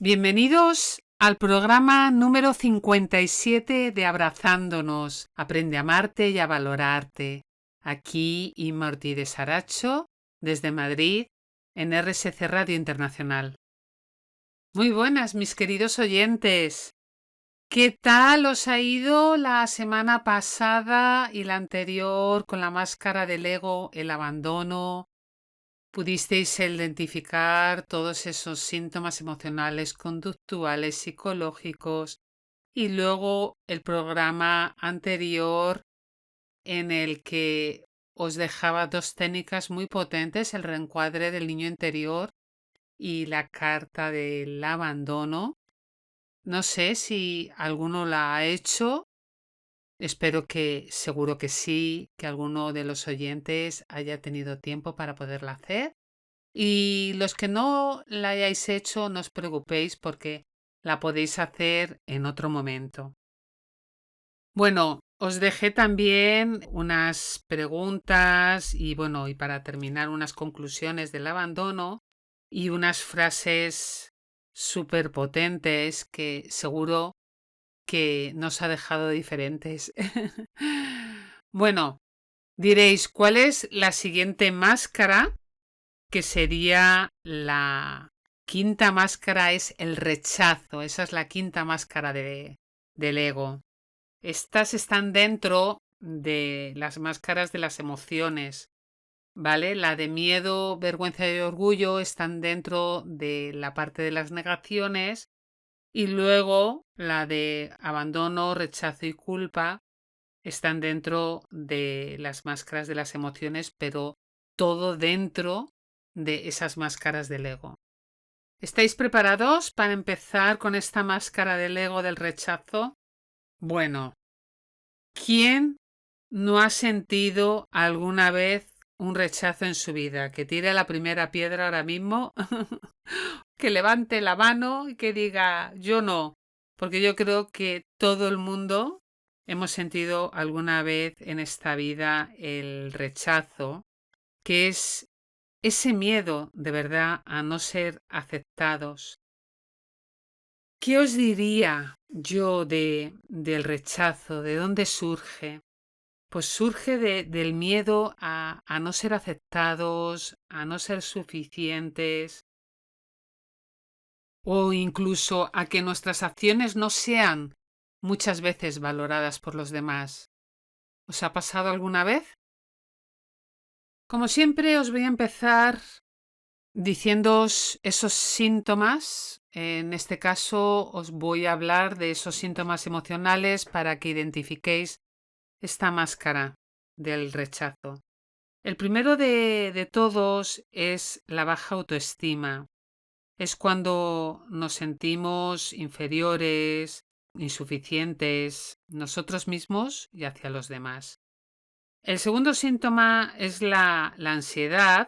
Bienvenidos al programa número 57 de Abrazándonos. Aprende a amarte y a valorarte. Aquí Inma Ortiz de Saracho, desde Madrid, en RSC Radio Internacional. Muy buenas, mis queridos oyentes. ¿Qué tal os ha ido la semana pasada y la anterior con la máscara del ego, el abandono? ¿Pudisteis identificar todos esos síntomas emocionales, conductuales, psicológicos? Y luego el programa anterior en el que os dejaba dos técnicas muy potentes, el reencuadre del niño interior y la carta del abandono. No sé si alguno la ha hecho. Espero que, seguro que sí, que alguno de los oyentes haya tenido tiempo para poderla hacer. Y los que no la hayáis hecho, no os preocupéis porque la podéis hacer en otro momento. Bueno, os dejé también unas preguntas y y para terminar unas conclusiones del abandono y unas frases súper potentes que seguro que nos ha dejado diferentes. Bueno, diréis, ¿cuál es la siguiente máscara? Que sería la quinta máscara, es el rechazo. Esa es la quinta máscara del ego. Estas están dentro de las máscaras de las emociones, ¿vale? La de miedo, vergüenza y orgullo están dentro de la parte de las negaciones y luego la de abandono, rechazo y culpa están dentro de las máscaras de las emociones, pero todo dentro de esas máscaras del ego. ¿Estáis preparados para empezar con esta máscara del ego del rechazo? Bueno, ¿quién no ha sentido alguna vez un rechazo en su vida? Que tire la primera piedra ahora mismo, que levante la mano y que diga yo no, porque yo creo que todo el mundo hemos sentido alguna vez en esta vida el rechazo, que es ese miedo de verdad a no ser aceptados. ¿Qué os diría yo del rechazo? ¿De dónde surge? Pues surge del miedo a no ser aceptados, a no ser suficientes o incluso a que nuestras acciones no sean muchas veces valoradas por los demás. ¿Os ha pasado alguna vez? Como siempre os voy a empezar diciéndoos esos síntomas. En este caso os voy a hablar de esos síntomas emocionales para que identifiquéis esta máscara del rechazo. El primero de todos es la baja autoestima. Es cuando nos sentimos inferiores, insuficientes, nosotros mismos y hacia los demás. El segundo síntoma es la ansiedad,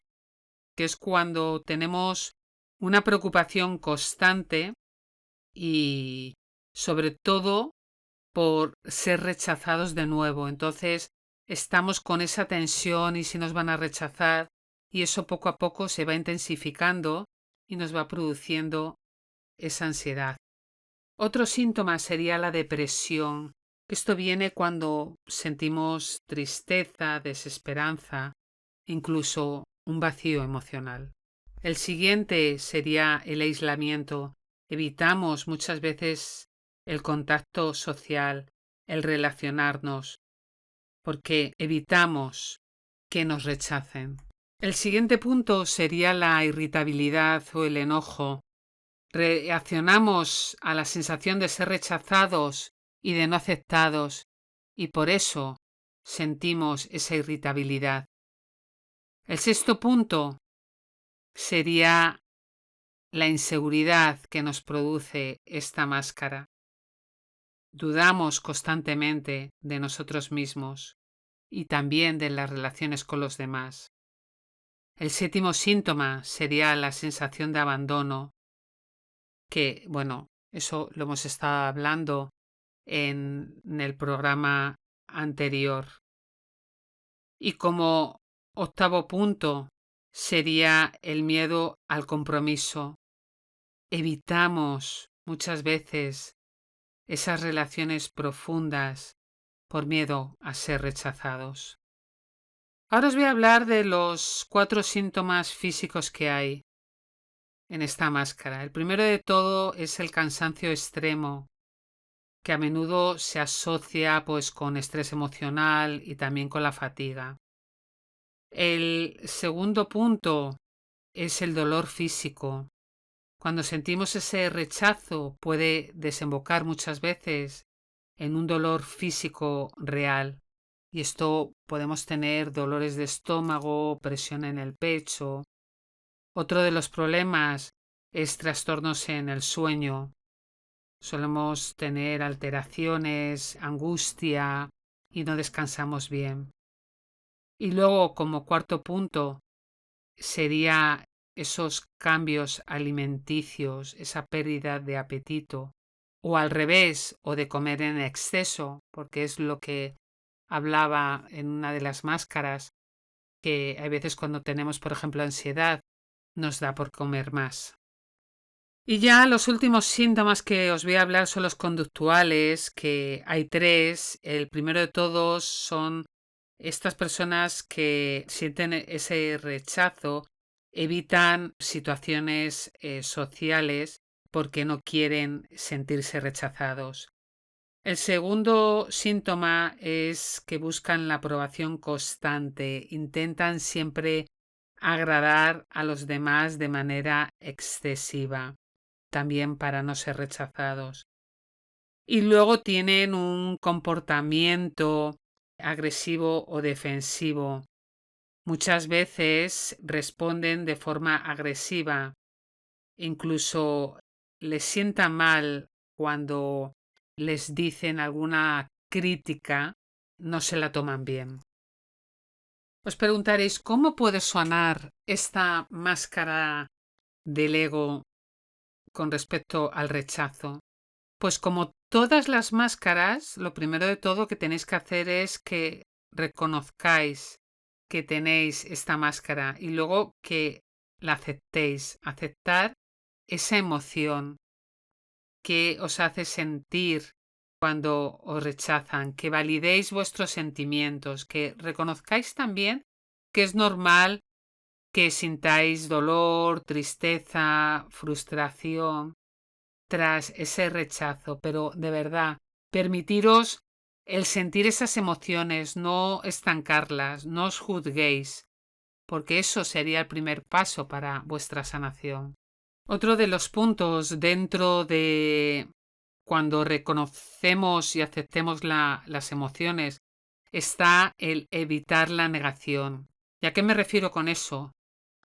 que es cuando tenemos una preocupación constante y sobre todo por ser rechazados de nuevo. Entonces estamos con esa tensión y si nos van a rechazar y eso poco a poco se va intensificando y nos va produciendo esa ansiedad. Otro síntoma sería la depresión. Esto viene cuando sentimos tristeza, desesperanza, incluso un vacío emocional. El siguiente sería el aislamiento. Evitamos muchas veces el contacto social, el relacionarnos, porque evitamos que nos rechacen. El siguiente punto sería la irritabilidad o el enojo. Reaccionamos a la sensación de ser rechazados y de no aceptados, y por eso sentimos esa irritabilidad. El sexto punto sería la inseguridad que nos produce esta máscara. Dudamos constantemente de nosotros mismos y también de las relaciones con los demás. El séptimo síntoma sería la sensación de abandono, que, eso lo hemos estado hablando en el programa anterior. Y como octavo punto sería el miedo al compromiso. evitamos muchas veces esas relaciones profundas por miedo a ser rechazados. Ahora os voy a hablar de los 4 síntomas físicos que hay en esta máscara. El primero de todo es el cansancio extremo, que a menudo se asocia pues con estrés emocional y también con la fatiga. El segundo punto es el dolor físico. Cuando sentimos ese rechazo puede desembocar muchas veces en un dolor físico real. Y esto podemos tener dolores de estómago, presión en el pecho. Otro de los problemas es trastornos en el sueño. Solemos tener alteraciones, angustia y no descansamos bien. Y luego, como cuarto punto, sería esos cambios alimenticios, esa pérdida de apetito, o al revés, o de comer en exceso, porque es lo que hablaba en una de las máscaras, que hay veces cuando tenemos, por ejemplo, ansiedad, nos da por comer más. Y ya los últimos síntomas que os voy a hablar son los conductuales, que hay 3. El primero de todos son estas personas que sienten ese rechazo, evitan situaciones sociales porque no quieren sentirse rechazados. El segundo síntoma es que buscan la aprobación constante, intentan siempre agradar a los demás de manera excesiva, también para no ser rechazados. Y luego tienen un comportamiento agresivo o defensivo. Muchas veces responden de forma agresiva, incluso les sienta mal cuando les dicen alguna crítica, no se la toman bien. Os preguntaréis, ¿cómo puede sonar esta máscara del ego con respecto al rechazo? Pues como todas las máscaras, lo primero de todo que tenéis que hacer es que reconozcáis que tenéis esta máscara y luego que la aceptéis, aceptar esa emoción que os hace sentir cuando os rechazan, que validéis vuestros sentimientos, que reconozcáis también que es normal que sintáis dolor, tristeza, frustración tras ese rechazo, pero de verdad, permitiros el sentir esas emociones, no estancarlas, no os juzguéis, porque eso sería el primer paso para vuestra sanación. Otro de los puntos dentro de cuando reconocemos y aceptemos las emociones está el evitar la negación. ¿Y a qué me refiero con eso?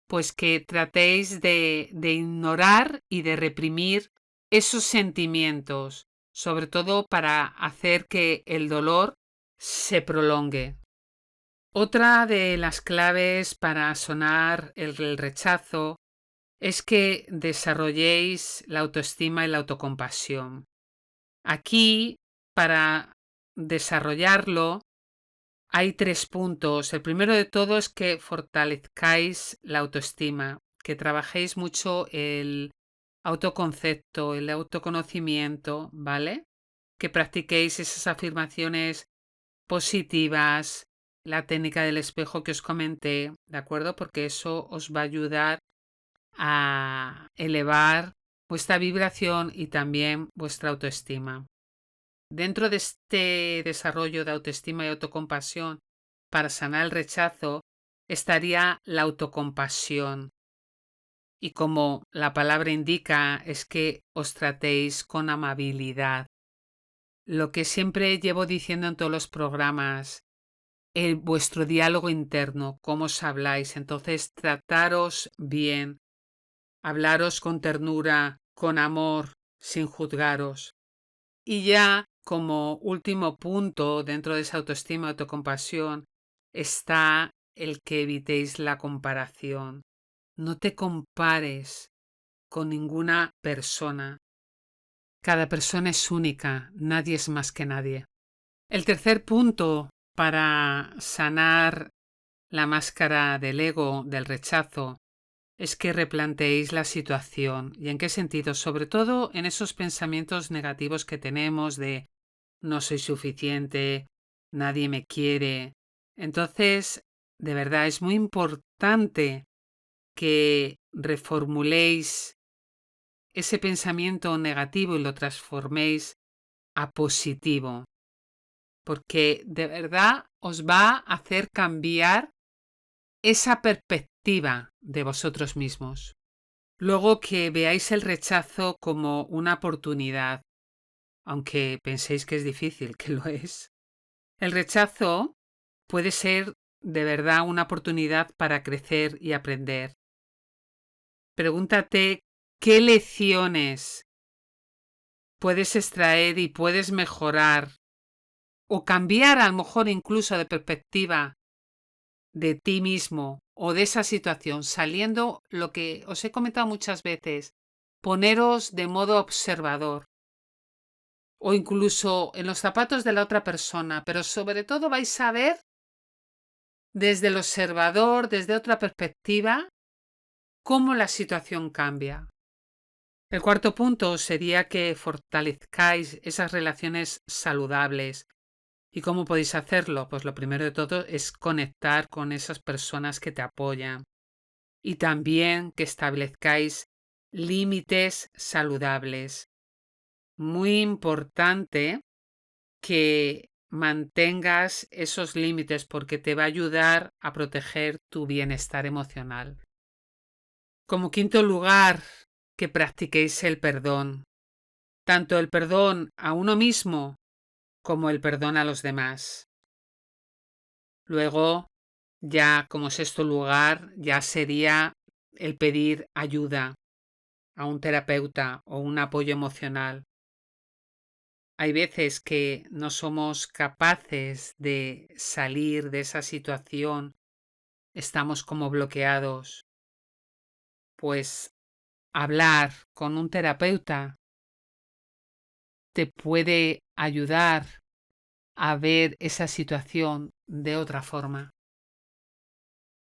Pues que tratéis de ignorar y de reprimir esos sentimientos, sobre todo para hacer que el dolor se prolongue. Otra de las claves para sonar el rechazo es que desarrolléis la autoestima y la autocompasión. Aquí, para desarrollarlo, hay 3 puntos. El primero de todo es que fortalezcáis la autoestima, que trabajéis mucho el autoconcepto, el autoconocimiento, ¿vale? Que practiquéis esas afirmaciones positivas, la técnica del espejo que os comenté, ¿de acuerdo? Porque eso os va a ayudar a elevar vuestra vibración y también vuestra autoestima. Dentro de este desarrollo de autoestima y autocompasión para sanar el rechazo estaría la autocompasión. Y como la palabra indica, es que os tratéis con amabilidad. Lo que siempre llevo diciendo en todos los programas, vuestro diálogo interno, cómo os habláis. Entonces, trataros bien, hablaros con ternura, con amor, sin juzgaros. Y ya como último punto dentro de esa autoestima y autocompasión está el que evitéis la comparación. No te compares con ninguna persona. Cada persona es única, nadie es más que nadie. El tercer punto para sanar la máscara del ego, del rechazo, es que replanteéis la situación. ¿Y en qué sentido? Sobre todo en esos pensamientos negativos que tenemos de no soy suficiente, nadie me quiere. Entonces, de verdad, es muy importante que reformuléis ese pensamiento negativo y lo transforméis a positivo, porque de verdad os va a hacer cambiar esa perspectiva de vosotros mismos. Luego que veáis el rechazo como una oportunidad, aunque penséis que es difícil, que lo es. El rechazo puede ser de verdad una oportunidad para crecer y aprender. Pregúntate qué lecciones puedes extraer y puedes mejorar o cambiar a lo mejor incluso de perspectiva de ti mismo o de esa situación, saliendo lo que os he comentado muchas veces, poneros de modo observador o incluso en los zapatos de la otra persona, pero sobre todo vais a ver desde el observador, desde otra perspectiva, cómo la situación cambia. El cuarto punto sería que fortalezcáis esas relaciones saludables. ¿Y cómo podéis hacerlo? Pues lo primero de todo es conectar con esas personas que te apoyan y también que establezcáis límites saludables. Muy importante que mantengas esos límites porque te va a ayudar a proteger tu bienestar emocional. Como quinto lugar, que practiquéis el perdón, tanto el perdón a uno mismo como el perdón a los demás. Luego, ya como sexto lugar, ya sería el pedir ayuda a un terapeuta o un apoyo emocional. Hay veces que no somos capaces de salir de esa situación, estamos como bloqueados. Pues hablar con un terapeuta te puede ayudar a ver esa situación de otra forma.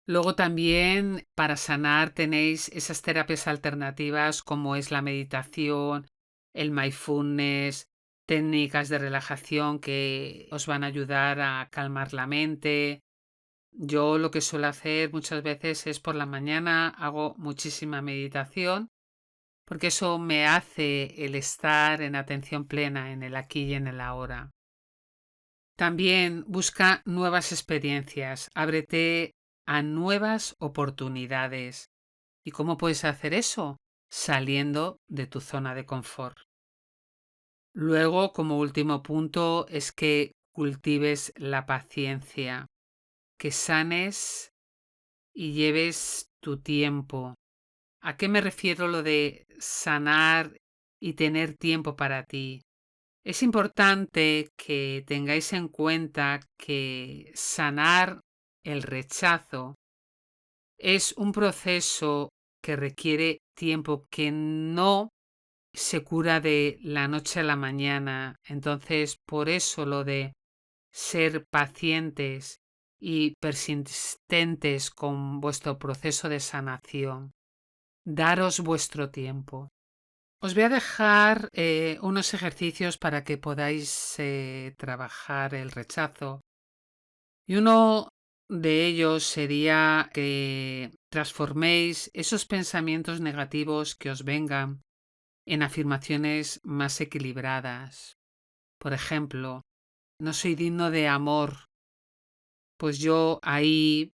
Luego también para sanar tenéis esas terapias alternativas como es la meditación, el mindfulness, técnicas de relajación que os van a ayudar a calmar la mente. Yo lo que suelo hacer muchas veces es por la mañana hago muchísima meditación porque eso me hace el estar en atención plena en el aquí y en el ahora. También busca nuevas experiencias, ábrete a nuevas oportunidades. ¿Y cómo puedes hacer eso? Saliendo de tu zona de confort. Luego, como último punto, es que cultives la paciencia, que sanes y lleves tu tiempo. ¿A qué me refiero lo de sanar y tener tiempo para ti? Es importante que tengáis en cuenta que sanar el rechazo es un proceso que requiere tiempo, que no se cura de la noche a la mañana. Entonces, por eso lo de ser pacientes y persistentes con vuestro proceso de sanación. Daros vuestro tiempo. Os voy a dejar unos ejercicios para que podáis trabajar el rechazo. Y uno de ellos sería que transforméis esos pensamientos negativos que os vengan en afirmaciones más equilibradas. Por ejemplo, no soy digno de amor. Pues yo ahí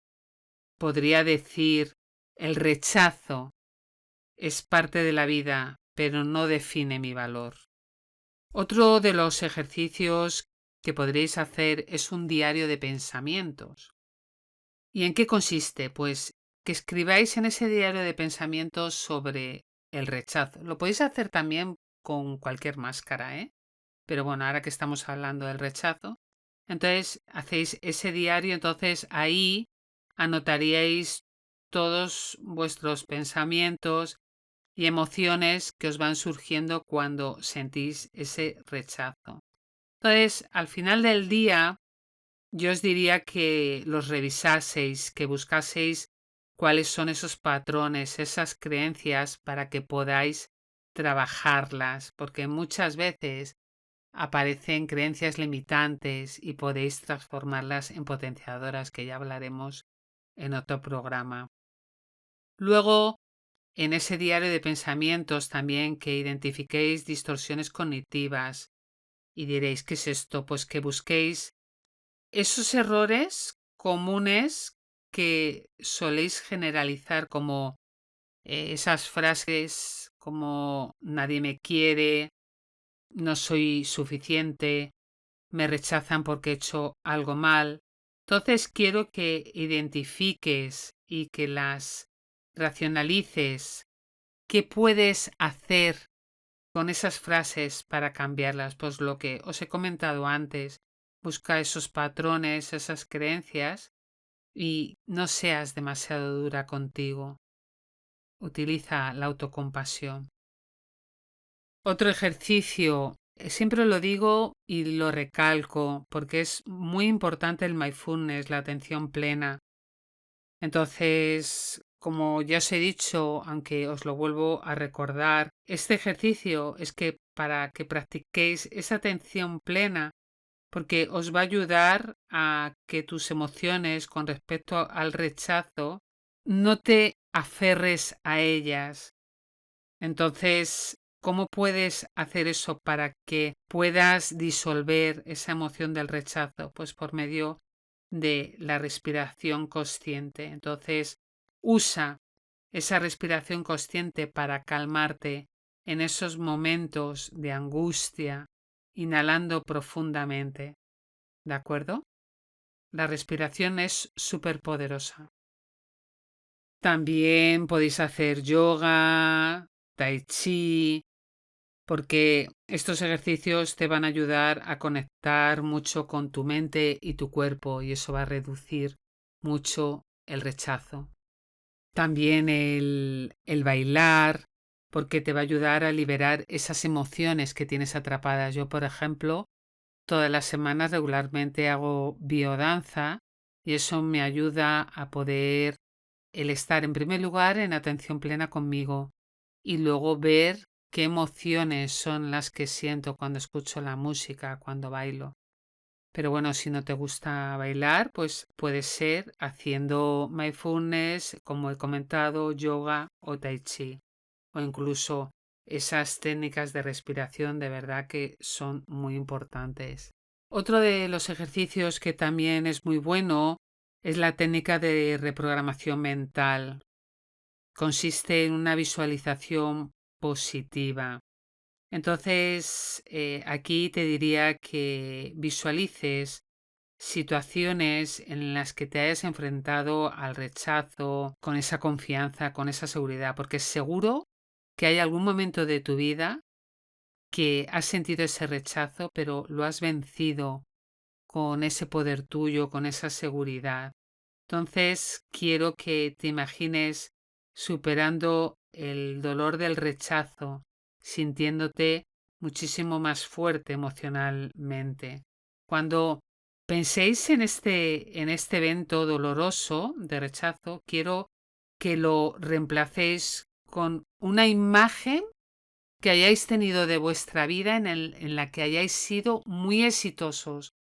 podría decir el rechazo es parte de la vida, pero no define mi valor. Otro de los ejercicios que podréis hacer es un diario de pensamientos. ¿Y en qué consiste? Pues que escribáis en ese diario de pensamientos sobre el rechazo. Lo podéis hacer también con cualquier máscara, ¿eh? Pero bueno, ahora que estamos hablando del rechazo, entonces hacéis ese diario, entonces ahí anotaríais todos vuestros pensamientos y emociones que os van surgiendo cuando sentís ese rechazo. Entonces, al final del día, yo os diría que los revisaseis, que buscaseis cuáles son esos patrones, esas creencias para que podáis trabajarlas, porque muchas veces aparecen creencias limitantes y podéis transformarlas en potenciadoras, que ya hablaremos en otro programa. Luego, en ese diario de pensamientos también que identifiquéis distorsiones cognitivas y diréis, ¿qué es esto? Pues que busquéis esos errores comunes que soléis generalizar, como esas frases como nadie me quiere, no soy suficiente, me rechazan porque he hecho algo mal. Entonces quiero que identifiques y que las racionalices. ¿Qué puedes hacer con esas frases para cambiarlas? Pues lo que os he comentado antes, busca esos patrones, esas creencias y no seas demasiado dura contigo. Utiliza la autocompasión. Otro ejercicio, siempre lo digo y lo recalco porque es muy importante el mindfulness, la atención plena. Entonces, como ya os he dicho, aunque os lo vuelvo a recordar, este ejercicio es que para que practiquéis esa atención plena, porque os va a ayudar a que tus emociones con respecto al rechazo no te aferres a ellas. Entonces, ¿cómo puedes hacer eso para que puedas disolver esa emoción del rechazo? Pues por medio de la respiración consciente. Entonces, usa esa respiración consciente para calmarte en esos momentos de angustia, inhalando profundamente. ¿De acuerdo? La respiración es súper poderosa. También podéis hacer yoga, tai chi, porque estos ejercicios te van a ayudar a conectar mucho con tu mente y tu cuerpo y eso va a reducir mucho el rechazo. También el bailar, porque te va a ayudar a liberar esas emociones que tienes atrapadas. Yo, por ejemplo, todas las semanas regularmente hago biodanza y eso me ayuda a poder el estar en primer lugar en atención plena conmigo y luego ver qué emociones son las que siento cuando escucho la música, cuando bailo. Pero bueno, si no te gusta bailar, pues puede ser haciendo mindfulness, como he comentado, yoga o tai chi, o incluso esas técnicas de respiración de verdad que son muy importantes. Otro de los ejercicios que también es muy bueno es la técnica de reprogramación mental. Consiste en una visualización positiva. Entonces, aquí te diría que visualices situaciones en las que te hayas enfrentado al rechazo con esa confianza, con esa seguridad, porque seguro que hay algún momento de tu vida que has sentido ese rechazo, pero lo has vencido con ese poder tuyo, con esa seguridad. Entonces, quiero que te imagines superando el dolor del rechazo, sintiéndote muchísimo más fuerte emocionalmente. Cuando penséis en este evento doloroso de rechazo, quiero que lo reemplacéis con una imagen que hayáis tenido de vuestra vida en la que hayáis sido muy exitosos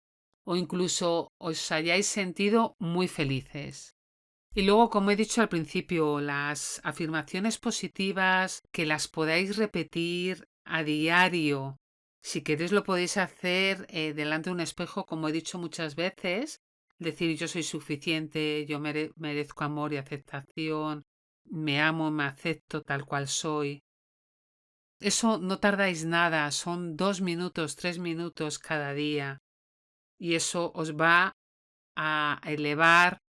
o incluso os hayáis sentido muy felices. Y luego, como he dicho al principio, las afirmaciones positivas que las podáis repetir a diario. Si queréis lo podéis hacer delante de un espejo, como he dicho muchas veces. Decir yo soy suficiente, yo merezco amor y aceptación, me amo, me acepto tal cual soy. Eso no tardáis nada, son 2 minutos, 3 minutos cada día. Y eso os va a elevar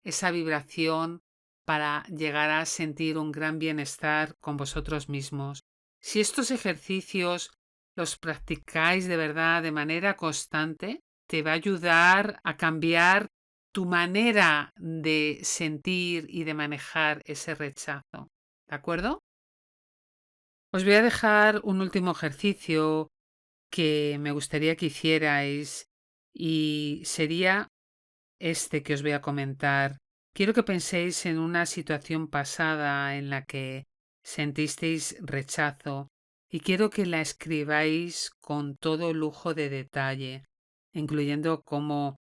esa vibración para llegar a sentir un gran bienestar con vosotros mismos. Si estos ejercicios los practicáis de verdad de manera constante, te va a ayudar a cambiar tu manera de sentir y de manejar ese rechazo. ¿De acuerdo? Os voy a dejar un último ejercicio que me gustaría que hicierais y sería este que os voy a comentar. quiero que penséis en una situación pasada en la que sentisteis rechazo y quiero que la escribáis con todo lujo de detalle, incluyendo cómo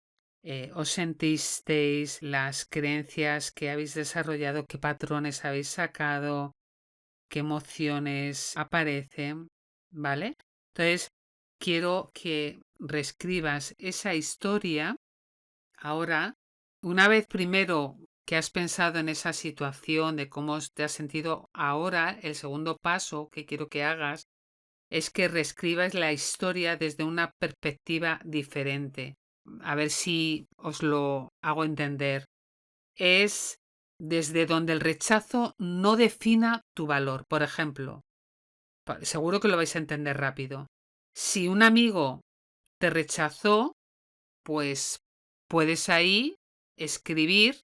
os sentisteis, las creencias que habéis desarrollado, qué patrones habéis sacado, qué emociones aparecen, ¿vale? Entonces, quiero que reescribas esa historia ahora, una vez primero que has pensado en esa situación de cómo te has sentido ahora, el segundo paso que quiero que hagas es que reescribas la historia desde una perspectiva diferente. A ver si os lo hago entender. Es desde donde el rechazo no defina tu valor. Por ejemplo, seguro que lo vais a entender rápido. Si un amigo te rechazó, pues puedes ahí escribir,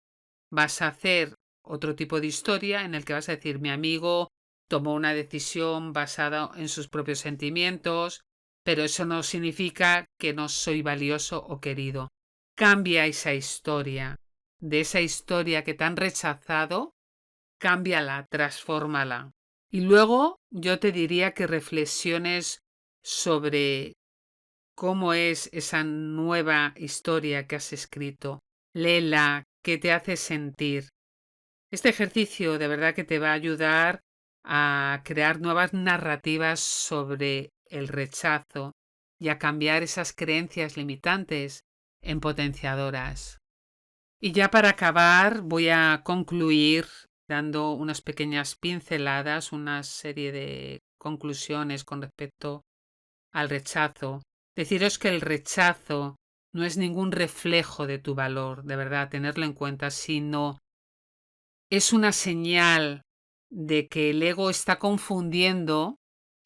vas a hacer otro tipo de historia en el que vas a decir mi amigo tomó una decisión basada en sus propios sentimientos, pero eso no significa que no soy valioso o querido. Cambia esa historia. De esa historia que te han rechazado, cámbiala, transfórmala. Y luego yo te diría que reflexiones sobre cómo es esa nueva historia que has escrito. Léela, qué te hace sentir. Este ejercicio de verdad que te va a ayudar a crear nuevas narrativas sobre el rechazo y a cambiar esas creencias limitantes en potenciadoras. Y ya para acabar voy a concluir dando unas pequeñas pinceladas, una serie de conclusiones con respecto al rechazo. Deciros que el rechazo no es ningún reflejo de tu valor, de verdad, tenerlo en cuenta, sino es una señal de que el ego está confundiendo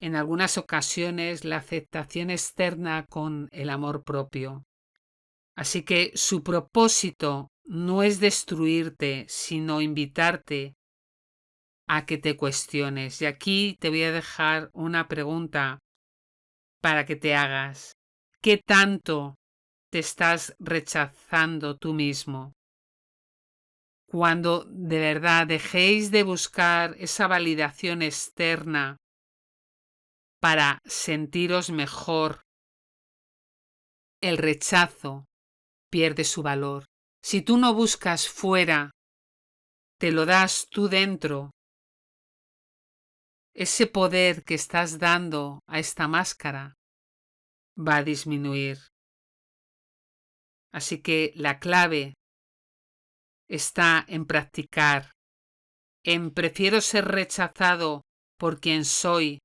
en algunas ocasiones la aceptación externa con el amor propio. Así que su propósito no es destruirte, sino invitarte a que te cuestiones. Y aquí te voy a dejar una pregunta para que te hagas. ¿Qué tanto te estás rechazando tú mismo? Cuando de verdad dejéis de buscar esa validación externa para sentiros mejor, el rechazo pierde su valor. Si tú no buscas fuera, te lo das tú dentro. Ese poder que estás dando a esta máscara va a disminuir. Así que la clave está en practicar, en prefiero ser rechazado por quien soy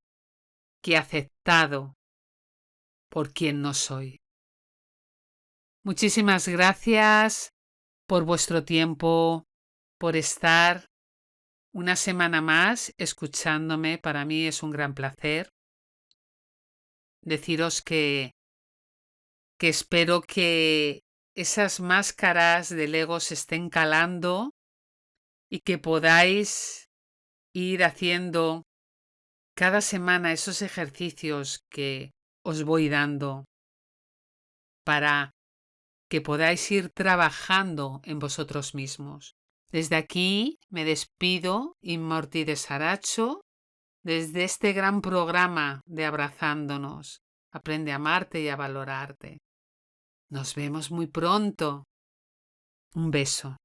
que aceptado por quien no soy. Muchísimas gracias por vuestro tiempo, por estar una semana más escuchándome. Para mí es un gran placer. Deciros que espero que esas máscaras del ego se estén calando y que podáis ir haciendo cada semana esos ejercicios que os voy dando para que podáis ir trabajando en vosotros mismos. Desde aquí me despido, Inmorti de Saracho, desde este gran programa de Abrazándonos. Aprende a amarte y a valorarte. Nos vemos muy pronto. Un beso.